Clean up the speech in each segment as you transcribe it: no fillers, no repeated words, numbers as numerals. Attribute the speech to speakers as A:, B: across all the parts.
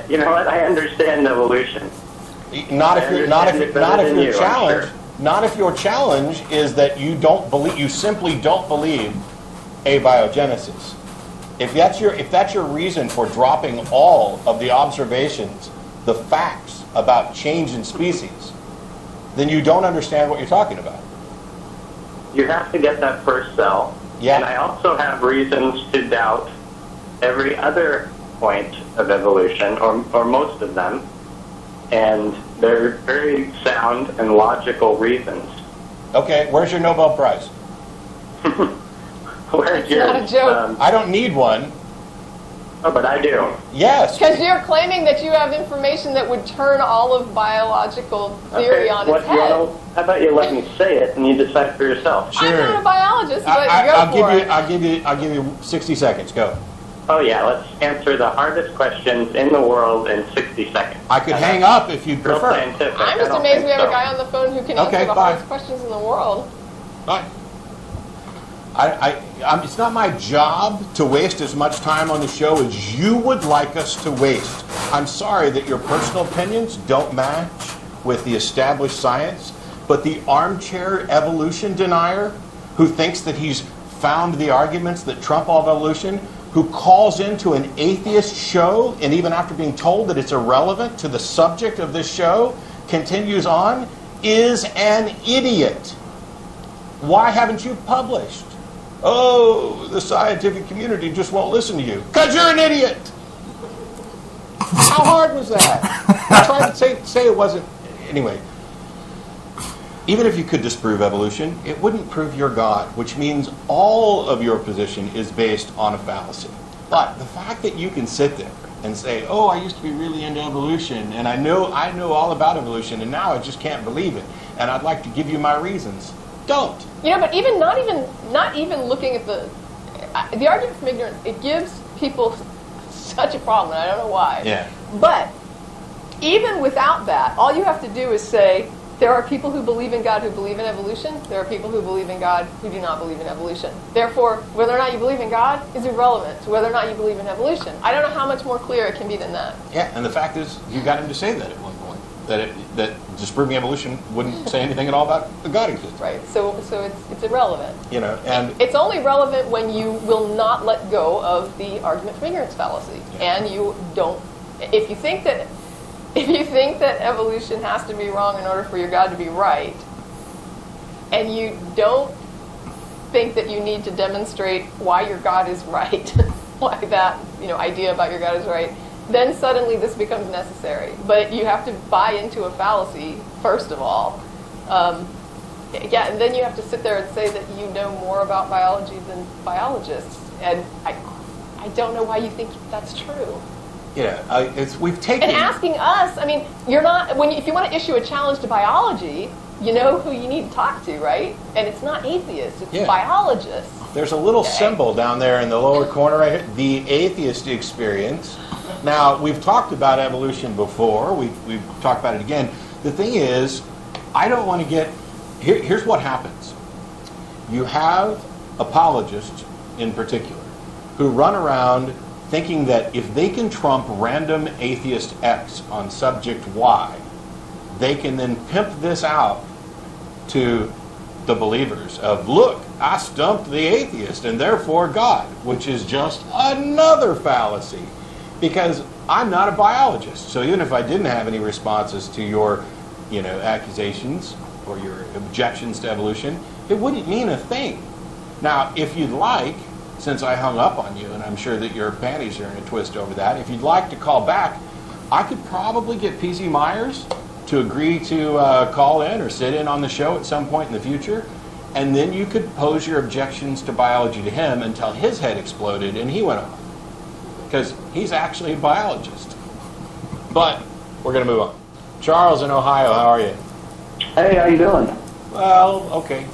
A: You know what? I understand evolution.
B: Not if your challenge is that you simply don't believe abiogenesis. If that's your reason for dropping all of the observations, the facts about change in species, then you don't understand what you're talking about.
A: You have to get that first cell.
B: Yeah.
A: And I also have reasons to doubt every other point of evolution, or most of them. And they're very sound and logical reasons.
B: Okay, where's your Nobel Prize?
A: Where's yours?
C: Not a joke.
B: I don't need one.
A: Oh, but I do.
B: Yes.
C: Because you're claiming that you have information that would turn all of biological theory on its head.
A: How about you let me say it and you decide for yourself?
B: Sure.
C: I'm not a biologist, but go for it.
B: I'll give you 60 seconds. Go.
A: Oh yeah, let's answer the hardest questions in the world in 60 seconds.
B: I could hang up if you'd
A: Real
B: prefer.
A: scientific.
C: I'm just amazed we have a guy on the phone who can answer the hardest questions in the world.
B: Bye. It's not my job to waste as much time on the show as you would like us to waste. I'm sorry that your personal opinions don't match with the established science, but the armchair evolution denier who thinks that he's found the arguments that trump all evolution, who calls into an atheist show, and even after being told that it's irrelevant to the subject of this show, continues on, is an idiot. Why haven't you published? Oh, the scientific community just won't listen to you. Because you're an idiot! How hard was that? I tried to say it wasn't. Anyway, even if you could disprove evolution, it wouldn't prove your God, which means all of your position is based on a fallacy. But the fact that you can sit there and say, oh, I used to be really into evolution, and I know all about evolution, and now I just can't believe it, and I'd like to give you my reasons. Don't.
C: You know, but not even looking at the argument from ignorance, it gives people such a problem, and I don't know why.
B: Yeah.
C: But even without that, all you have to do is say, there are people who believe in God who believe in evolution. There are people who believe in God who do not believe in evolution. Therefore, whether or not you believe in God is irrelevant to whether or not you believe in evolution. I don't know how much more clear it can be than that.
B: Yeah, and the fact is, you got him to say that at one point. That disproving evolution wouldn't say anything at all about the God existence.
C: Right. So it's irrelevant.
B: You know, and
C: it's only relevant when you will not let go of the argument from ignorance fallacy, and you don't. If you think that evolution has to be wrong in order for your God to be right, and you don't think that you need to demonstrate why your God is right, why that idea about your God is right, then suddenly this becomes necessary. But you have to buy into a fallacy first of all. And then you have to sit there and say that you know more about biology than biologists. And I don't know why you think that's true.
B: We've taken...
C: And asking us, I mean, you're not... if you want to issue a challenge to biology, you know who you need to talk to, right? And it's not atheists, it's biologists.
B: There's a little symbol down there in the lower corner right here, the atheist experience. Now, we've talked about evolution before. We've talked about it again. The thing is, I don't want to get... Here's what happens. You have apologists, in particular, who run around thinking that if they can trump random atheist X on subject Y, they can then pimp this out to the believers of, look, I stumped the atheist and therefore God, which is just another fallacy. Because I'm not a biologist, so even if I didn't have any responses to your, accusations or your objections to evolution, it wouldn't mean a thing. Now, if you'd like, since I hung up on you, and I'm sure that your panties are in a twist over that, if you'd like to call back, I could probably get P.C. Myers to agree to call in or sit in on the show at some point in the future, and then you could pose your objections to biology to him until his head exploded and he went off. Because he's actually a biologist. But we're going to move on. Charles in Ohio, how are you?
D: Hey, how you doing?
B: Well, okay.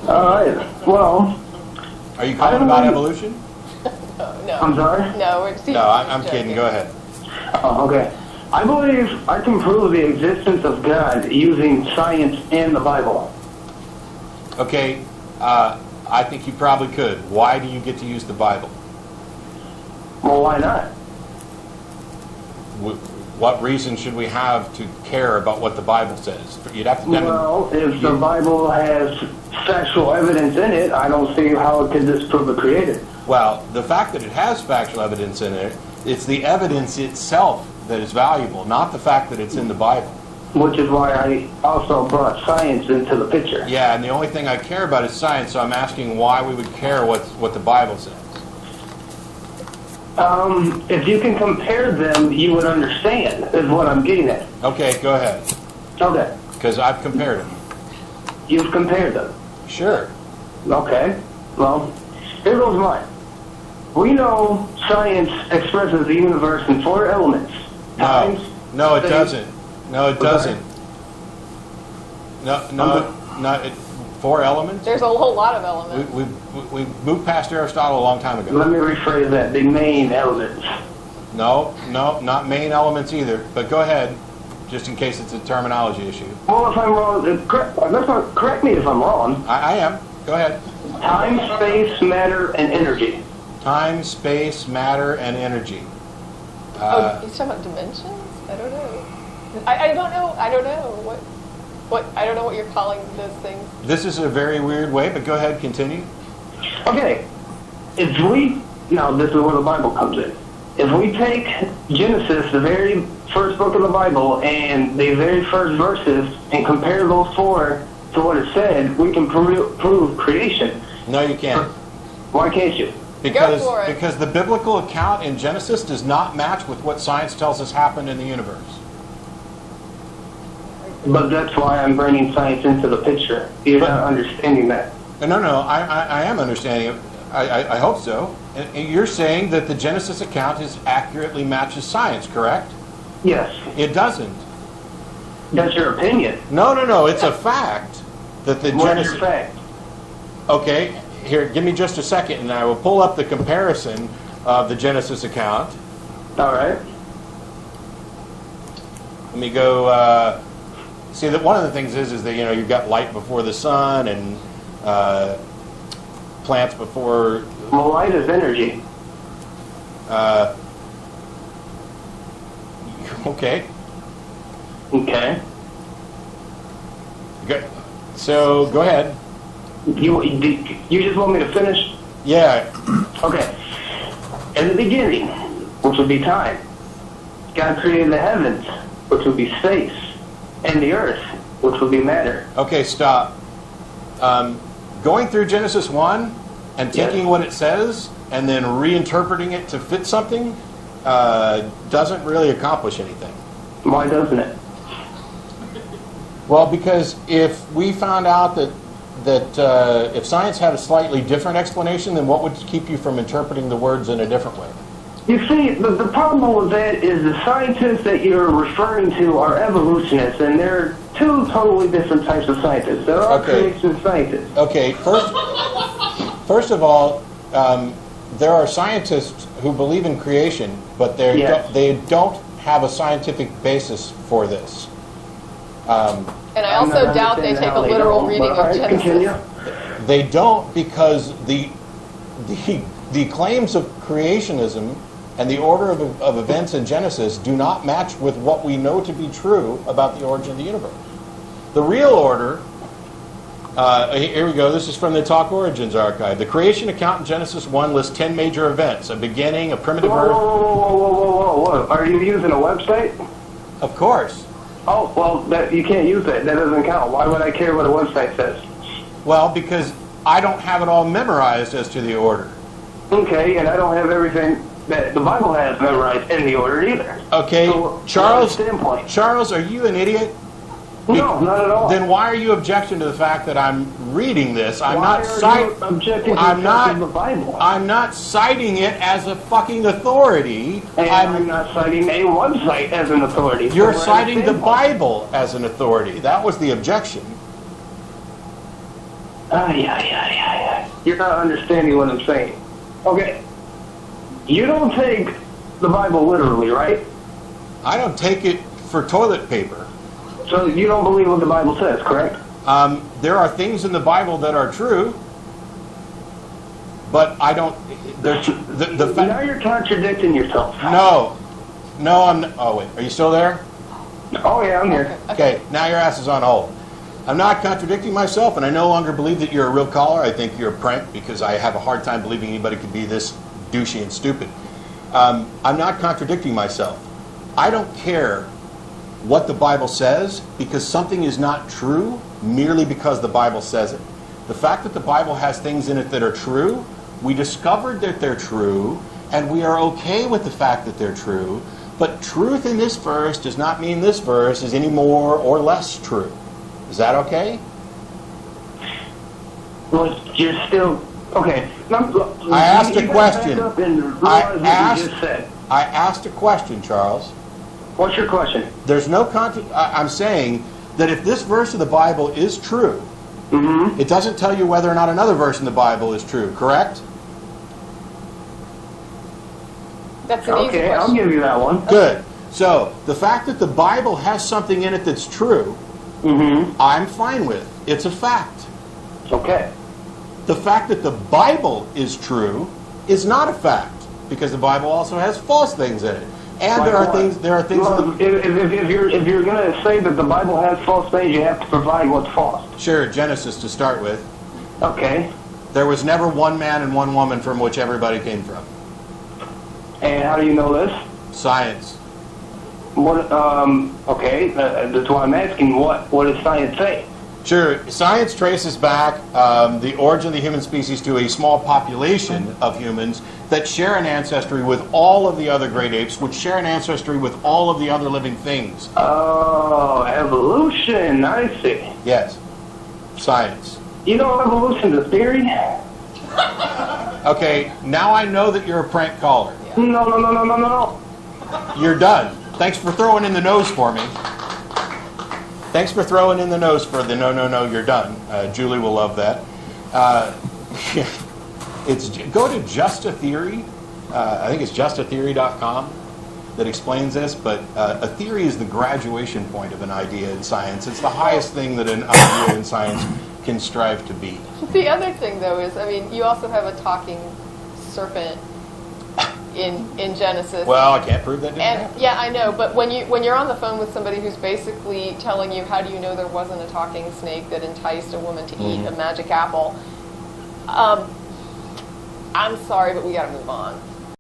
D: All right. Well,
B: are you calling about evolution?
C: No.
D: I'm sorry?
C: No,
B: I'm kidding. Go ahead.
D: Oh, okay. I believe I can prove the existence of God using science and the Bible.
B: Okay. I think you probably could. Why do you get to use the Bible?
D: Well, why not?
B: what reason should we have to care about what the Bible says? You'd have to
D: Well, if the Bible has factual evidence in it, I don't see how it could disprove it created.
B: Well, the fact that it has factual evidence in it, it's the evidence itself that is valuable, not the fact that it's in the Bible.
D: Which is why I also brought science into the picture.
B: Yeah, and the only thing I care about is science, so I'm asking why we would care what the Bible says.
D: If you can compare them, you would understand, is what I'm getting at.
B: Okay, go ahead.
D: Okay.
B: Because I've compared them.
D: You've compared them.
B: Sure.
D: Okay. Well, here goes mine. We know science expresses the universe in 4 elements. Times,
B: No, it
D: space.
B: doesn't. No, it doesn't. No, 4 elements?
C: There's a whole lot of elements.
B: We moved past Aristotle a long time ago.
D: Let me rephrase that. The main elements.
B: No, not main elements either. But go ahead, just in case it's a terminology issue.
D: Well, if I'm wrong, correct me if I'm wrong.
B: I am. Go ahead.
D: Time, space, matter, and energy.
B: Time, space, matter, and energy.
C: Oh, you talking about dimensions? I don't know. I don't know. I don't know I don't know what you're calling those things.
B: This is a very weird way, but go ahead, continue.
D: Okay. Now this is where the Bible comes in. If we take Genesis, the very first book of the Bible, and the very first verses, and compare those 4 to what it said, we can prove creation.
B: No, you can't.
D: Why can't you?
B: Because the biblical account in Genesis does not match with what science tells us happened in the universe.
D: But that's why I'm bringing science into the picture. You're not understanding that.
B: No, I am understanding it. I hope so. And you're saying that the Genesis account accurately matches science, correct?
D: Yes.
B: It doesn't.
D: That's your opinion.
B: No. It's a fact that the
D: What is
B: Genesis.
D: your fact?
B: Okay, here, give me just a second, and I will pull up the comparison of the Genesis account.
D: All right.
B: Let me go. See, that one of the things is that you've got light before the sun and plants before.
D: Well, light is energy.
B: Okay.
D: Okay.
B: Good. So go ahead.
D: You just want me to finish?
B: Yeah.
D: Okay. In the beginning, which would be time, God created the heavens, which would be space, and the earth, which would be matter.
B: Okay, stop. Going through Genesis 1 and taking what it says and then reinterpreting it to fit something doesn't really accomplish anything.
D: Why doesn't it?
B: Well, because if we found out that if science had a slightly different explanation, then what would keep you from interpreting the words in a different way?
D: You see, the problem with that is the scientists that you're referring to are evolutionists, and they're 2 totally different types of scientists. They're all creation scientists.
B: Okay, first of all, there are scientists who believe in creation, but they don't have a scientific basis for this.
C: And I also doubt they take a literal reading of Genesis.
D: Continue.
B: They don't, because the claims of creationism and the order of events in Genesis do not match with what we know to be true about the origin of the universe. The real order, here we go, this is from the Talk Origins archive. The creation account in Genesis 1 lists 10 major events: a beginning, a primitive earth.
D: Whoa. Are you using a website?
B: Of course.
D: Oh, well, you can't use that. That doesn't count. Why would I care what a website says?
B: Well, because I don't have it all memorized as to the order.
D: Okay, and I don't have everything that the Bible has memorized in the order either.
B: Okay,
D: So,
B: Charles, are you an idiot?
D: No, not at all.
B: Then why are you objecting to the fact that I'm reading this? I'm
D: Why
B: not
D: are
B: citing.
D: you objecting to
B: I'm
D: the
B: not.
D: text of the Bible?
B: I'm not citing it as a fucking authority.
D: And I'm not citing a website as an authority.
B: You're
D: So we're at
B: citing the
D: same point.
B: Bible as an authority. That was the objection.
D: Yeah. You're not understanding what I'm saying. Okay. You don't take the Bible literally, right?
B: I don't take it for toilet paper.
D: So you don't believe what the Bible says, correct?
B: There are things in the Bible that are true, but I don't.
D: Now you're contradicting yourself.
B: No. No, I'm not. Oh, wait. Are you still there?
D: Oh, yeah, I'm here.
B: Okay, now your ass is on hold. I'm not contradicting myself, and I no longer believe that you're a real caller. I think you're a prank because I have a hard time believing anybody could be this douchey and stupid. I'm not contradicting myself. I don't care what the Bible says because something is not true merely because the Bible says it. The fact that the Bible has things in it that are true, we discovered that they're true, and we are okay with the fact that they're true, but truth in this verse does not mean this verse is any more or less true. Is that okay?
D: Well, you're still... Okay.
B: I asked a question.
D: I
B: asked a question, Charles.
D: What's your question?
B: There's no I'm saying that if this verse of the Bible is true, it doesn't tell you whether or not another verse in the Bible is true, correct?
C: That's an easy
D: Okay,
C: question.
D: I'll give you that one.
B: Good. So, the fact that the Bible has something in it that's true, I'm fine with. It's a fact.
D: Okay.
B: The fact that the Bible is true is not a fact, because the Bible also has false things in it. And
D: Like
B: there are
D: what?
B: things
D: Well, if you're going to say that the Bible has false things, you have to provide what's false.
B: Sure, Genesis to start with.
D: Okay.
B: There was never one man and one woman from which everybody came from.
D: And how do you know this?
B: Science.
D: What? Okay. That's why I'm asking. What does science say?
B: Sure, science traces back the origin of the human species to a small population of humans that share an ancestry with all of the other great apes, which share an ancestry with all of the other living things.
D: Oh, evolution. I see.
B: Yes, science.
D: You know evolution's a theory?
B: Okay, now I know that you're a prank caller.
D: No.
B: You're done. Thanks for throwing in the nose for me. Thanks for throwing in the nose for the no, you're done. Julie will love that. Go to Just a Theory. I think it's justatheory.com that explains this, but a theory is the graduation point of an idea in science. It's the highest thing that an idea in science can strive to be.
C: The other thing, though, is, I mean, you also have a talking serpent in Genesis.
B: Well, I can't prove that didn't
C: And
B: happen.
C: yeah, I know, but when you're on the phone with somebody who's basically telling you, how do you know there wasn't a talking snake that enticed a woman to eat a magic apple? I'm sorry, but we got to move on.